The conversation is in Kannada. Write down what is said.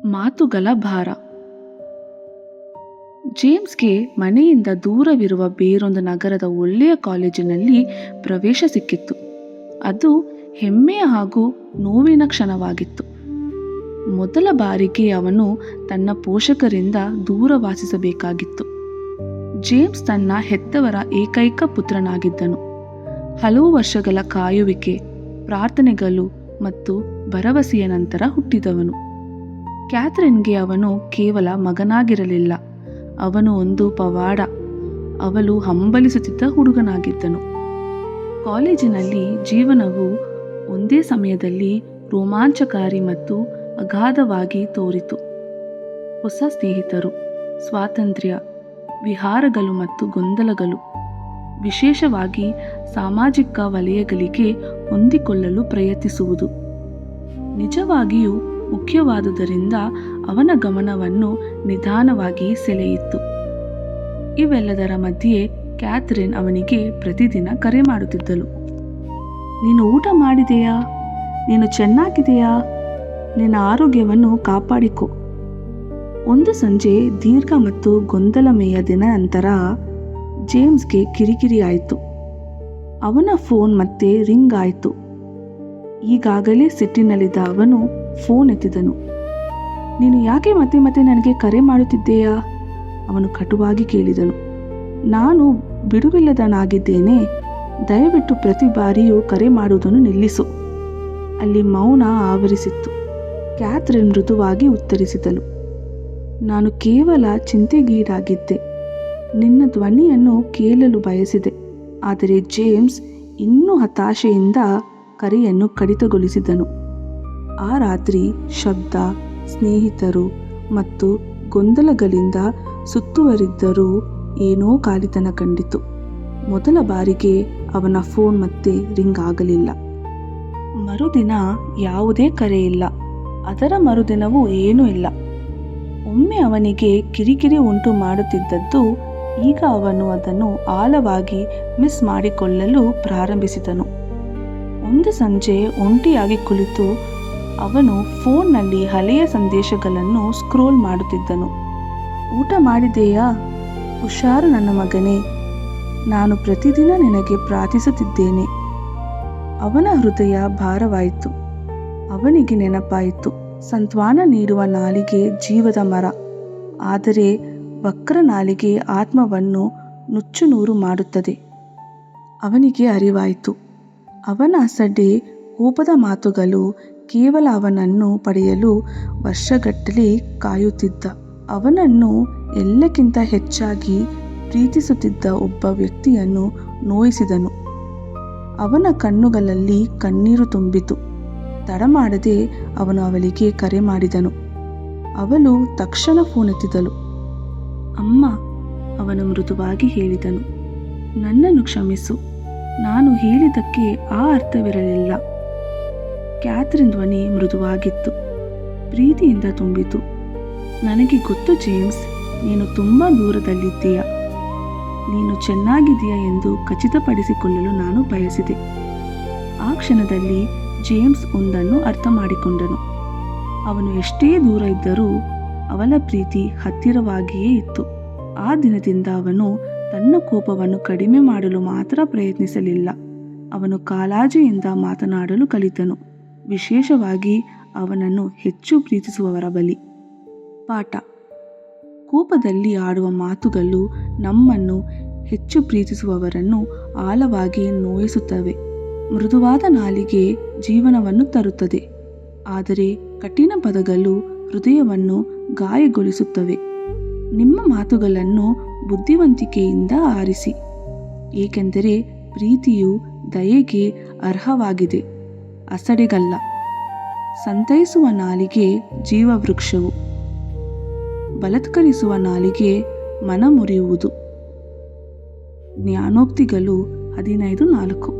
ಮಾತುಗಳ ಭಾರ. ಜೇಮ್ಸ್ಗೆ ಮನೆಯಿಂದ ದೂರವಿರುವ ಬೇರೊಂದು ನಗರದ ಒಳ್ಳೆಯ ಕಾಲೇಜಿನಲ್ಲಿ ಪ್ರವೇಶ ಸಿಕ್ಕಿತ್ತು. ಅದು ಹೆಮ್ಮೆಯ ಹಾಗೂ ನೋವಿನ ಕ್ಷಣವಾಗಿತ್ತು. ಮೊದಲ ಬಾರಿಗೆ ಅವನು ತನ್ನ ಪೋಷಕರಿಂದ ದೂರ ವಾಸಿಸಬೇಕಾಗಿತ್ತು. ಜೇಮ್ಸ್ ತನ್ನ ಹೆತ್ತವರ ಏಕೈಕ ಪುತ್ರನಾಗಿದ್ದನು. ಹಲವು ವರ್ಷಗಳ ಕಾಯುವಿಕೆ, ಪ್ರಾರ್ಥನೆಗಳು ಮತ್ತು ಭರವಸೆಯ ನಂತರ ಹುಟ್ಟಿದವನು. ಕ್ಯಾಥರಿನ್ಗೆ ಅವನು ಕೇವಲ ಮಗನಾಗಿರಲಿಲ್ಲ, ಅವನು ಒಂದು ಪವಾಡ. ಅವಳು ಹಂಬಲಿಸುತ್ತಿದ್ದ ಹುಡುಗನಾಗಿದ್ದನು. ಕಾಲೇಜಿನಲ್ಲಿ ಜೀವನವು ಒಂದೇ ಸಮಯದಲ್ಲಿ ರೋಮಾಂಚಕಾರಿ ಮತ್ತು ಅಗಾಧವಾಗಿ ತೋರಿತು. ಹೊಸ ಸ್ನೇಹಿತರು, ಸ್ವಾತಂತ್ರ್ಯ, ವಿಹಾರಗಳು ಮತ್ತು ಗೊಂದಲಗಳು. ವಿಶೇಷವಾಗಿ ಸಾಮಾಜಿಕ ವಲಯಗಳಿಗೆ ಹೊಂದಿಕೊಳ್ಳಲು ಪ್ರಯತ್ನಿಸುವುದು ನಿಜವಾಗಿಯೂ ಮುಖ್ಯವಾದುದರಿಂದ ಅವನ ಗಮನವನ್ನು ನಿಧಾನವಾಗಿ ಸೆಳೆಯಿತು. ಇವೆಲ್ಲದರ ಮಧ್ಯೆ ಕ್ಯಾಥರಿನ್ ಅವನಿಗೆ ಪ್ರತಿದಿನ ಕರೆ ಮಾಡುತ್ತಿದ್ದಳು. ನೀನು ಊಟ ಮಾಡಿದೆಯಾ? ನೀನು ಚೆನ್ನಾಗಿದೆಯಾ? ನಿನ್ನ ಆರೋಗ್ಯವನ್ನು ಕಾಪಾಡಿಕೊ. ಒಂದು ಸಂಜೆ ದೀರ್ಘ ಮತ್ತು ಗೊಂದಲಮಯ ದಿನ ನಂತರ ಜೇಮ್ಸ್ಗೆ ಕಿರಿಕಿರಿ ಆಯಿತು. ಅವನ ಫೋನ್ ಮತ್ತೆ ರಿಂಗ್ ಆಯಿತು. ಈಗಾಗಲೇ ಸಿಟ್ಟಿನಲ್ಲಿದ್ದ ಅವನು ಫೋನ್ ಎತ್ತಿದನು. ನೀನು ಯಾಕೆ ಮತ್ತೆ ಮತ್ತೆ ನನಗೆ ಕರೆ ಮಾಡುತ್ತಿದ್ದೀಯಾ? ಅವನು ಕಟುವಾಗಿ ಕೇಳಿದನು. ನಾನು ಬಿಡುವಿಲ್ಲದನಾಗಿದ್ದೇನೆ. ದಯವಿಟ್ಟು ಪ್ರತಿ ಬಾರಿಯೂ ಕರೆ ಮಾಡುವುದನ್ನು ನಿಲ್ಲಿಸು. ಅಲ್ಲಿ ಮೌನ ಆವರಿಸಿತ್ತು. ಕ್ಯಾಥರಿನ್ ಮೃದುವಾಗಿ ಉತ್ತರಿಸಿದಳು. ನಾನು ಕೇವಲ ಚಿಂತೆಗೀಡಾಗಿದ್ದೆ. ನಿನ್ನ ಧ್ವನಿಯನ್ನು ಕೇಳಲು ಬಯಸಿದೆ. ಆದರೆ ಜೇಮ್ಸ್ ಇನ್ನೂ ಹತಾಶೆಯಿಂದ ಕರೆಯನ್ನು ಕಡಿತಗೊಳಿಸಿದನು. ಆ ರಾತ್ರಿ ಶಬ್ದ, ಸ್ನೇಹಿತರು ಮತ್ತು ಗೊಂದಲಗಳಿಂದ ಸುತ್ತುವರಿದ್ದರೂ ಏನೋ ಖಾಲಿತನ ಕಂಡಿತು. ಮೊದಲ ಬಾರಿಗೆ ಅವನ ಫೋನ್ ಮತ್ತೆ ರಿಂಗ್ ಆಗಲಿಲ್ಲ. ಮರುದಿನ ಯಾವುದೇ ಕರೆ ಇಲ್ಲ. ಅದರ ಮರುದಿನವೂ ಏನೂ ಇಲ್ಲ. ಒಮ್ಮೆ ಅವನಿಗೆ ಕಿರಿಕಿರಿ ಉಂಟು ಮಾಡುತ್ತಿದ್ದದ್ದು ಈಗ ಅವನು ಅದನ್ನು ಆಳವಾಗಿ ಮಿಸ್ ಮಾಡಿಕೊಳ್ಳಲು ಪ್ರಾರಂಭಿಸಿದನು. ಒಂದು ಸಂಜೆ ಒಂಟಿಯಾಗಿ ಕುಳಿತು ಅವನು ಫೋನ್ನಲ್ಲಿ ಹಳೆಯ ಸಂದೇಶಗಳನ್ನು ಸ್ಕ್ರೋಲ್ ಮಾಡುತ್ತಿದ್ದನು. ಊಟ ಮಾಡಿದೆಯಾ? ಹುಷಾರು ನನ್ನ ಮಗನೇ. ನಾನು ಪ್ರತಿದಿನ ನಿನಗೆ ಪ್ರಾರ್ಥಿಸುತ್ತಿದ್ದೇನೆ. ಅವನ ಹೃದಯ ಭಾರವಾಯಿತು. ಅವನಿಗೆ ನೆನಪಾಯಿತು, ಸಂತ್ವಾನ ನೀಡುವ ನಾಲಿಗೆ ಜೀವದ ಮರ, ಆದರೆ ವಕ್ರ ನಾಲಿಗೆ ಆತ್ಮವನ್ನು ನುಚ್ಚುನೂರು ಮಾಡುತ್ತದೆ. ಅವನಿಗೆ ಅರಿವಾಯಿತು, ಅವನ ಅಸಡ್ಡೆ, ಕೋಪದ ಮಾತುಗಳು ಕೇವಲ ಅವನನ್ನು ಪಡೆಯಲು ವರ್ಷಗಟ್ಟಲೆ ಕಾಯುತ್ತಿದ್ದ, ಅವನನ್ನು ಎಲ್ಲಕ್ಕಿಂತ ಹೆಚ್ಚಾಗಿ ಪ್ರೀತಿಸುತ್ತಿದ್ದ ಒಬ್ಬ ವ್ಯಕ್ತಿಯನ್ನು ನೋಯಿಸಿದನು. ಅವನ ಕಣ್ಣುಗಳಲ್ಲಿ ಕಣ್ಣೀರು ತುಂಬಿತು. ತಡಮಾಡದೆ ಅವನು ಅವಳಿಗೆ ಕರೆ ಮಾಡಿದನು. ಅವಳು ತಕ್ಷಣ ಫೋನ್ ಎತ್ತಿದಳು. ಅಮ್ಮ, ಅವನು ಮೃದುವಾಗಿ ಹೇಳಿದನು. ನನ್ನನ್ನು ಕ್ಷಮಿಸು. ನಾನು ಹೇಳಿದ್ದಕ್ಕೆ ಆ ಅರ್ಥವಿರಲಿಲ್ಲ. ಕ್ಯಾಥರಿನ್ ಧ್ವನಿ ಮೃದುವಾಗಿತ್ತು, ಪ್ರೀತಿಯಿಂದ ತುಂಬಿತು. ನನಗೆ ಗೊತ್ತು ಜೇಮ್ಸ್, ನೀನು ತುಂಬ ದೂರದಲ್ಲಿದ್ದೀಯ. ನೀನು ಚೆನ್ನಾಗಿದೆಯಾ ಎಂದು ಖಚಿತಪಡಿಸಿಕೊಳ್ಳಲು ನಾನು ಬಯಸಿದೆ. ಆ ಕ್ಷಣದಲ್ಲಿ ಜೇಮ್ಸ್ ಒಂದನ್ನು ಅರ್ಥ ಮಾಡಿಕೊಂಡನು. ಅವನು ಎಷ್ಟೇ ದೂರ ಇದ್ದರೂ ಅವಳ ಪ್ರೀತಿ ಹತ್ತಿರವಾಗಿಯೇ ಇತ್ತು. ಆ ದಿನದಿಂದ ಅವನು ತನ್ನ ಕೋಪವನ್ನು ಕಡಿಮೆ ಮಾಡಲು ಮಾತ್ರ ಪ್ರಯತ್ನಿಸಲಿಲ್ಲ, ಅವನು ಕಾಳಜಿಯಿಂದ ಮಾತನಾಡಲು ಕಲಿತನು, ವಿಶೇಷವಾಗಿ ಅವನನ್ನು ಹೆಚ್ಚು ಪ್ರೀತಿಸುವವರ ಬಳಿ. ಪಾಠ: ಕೋಪದಲ್ಲಿ ಆಡುವ ಮಾತುಗಳು ನಮ್ಮನ್ನು ಹೆಚ್ಚು ಪ್ರೀತಿಸುವವರನ್ನು ಆಳವಾಗಿ ನೋಯಿಸುತ್ತವೆ. ಮೃದುವಾದ ನಾಲಿಗೆ ಜೀವನವನ್ನು ತರುತ್ತದೆ, ಆದರೆ ಕಠಿಣ ಪದಗಳು ಹೃದಯವನ್ನು ಗಾಯಗೊಳಿಸುತ್ತವೆ. ನಿಮ್ಮ ಮಾತುಗಳನ್ನು ಬುದ್ಧಿವಂತಿಕೆಯಿಂದ ಆರಿಸಿ, ಏಕೆಂದರೆ ಪ್ರೀತಿಯು ದಯೆಗೆ ಅರ್ಹವಾಗಿದೆ, ಅಸಡೆಗಲ್ಲ. ಸಂತೈಸುವ ನಾಲಿಗೆ ಜೀವವೃಕ್ಷವು, ಬಲಾತ್ಕರಿಸುವ ನಾಲಿಗೆ ಮನ ಮುರಿಯುವುದು. ಜ್ಞಾನೋಕ್ತಿಗಳು 15:4.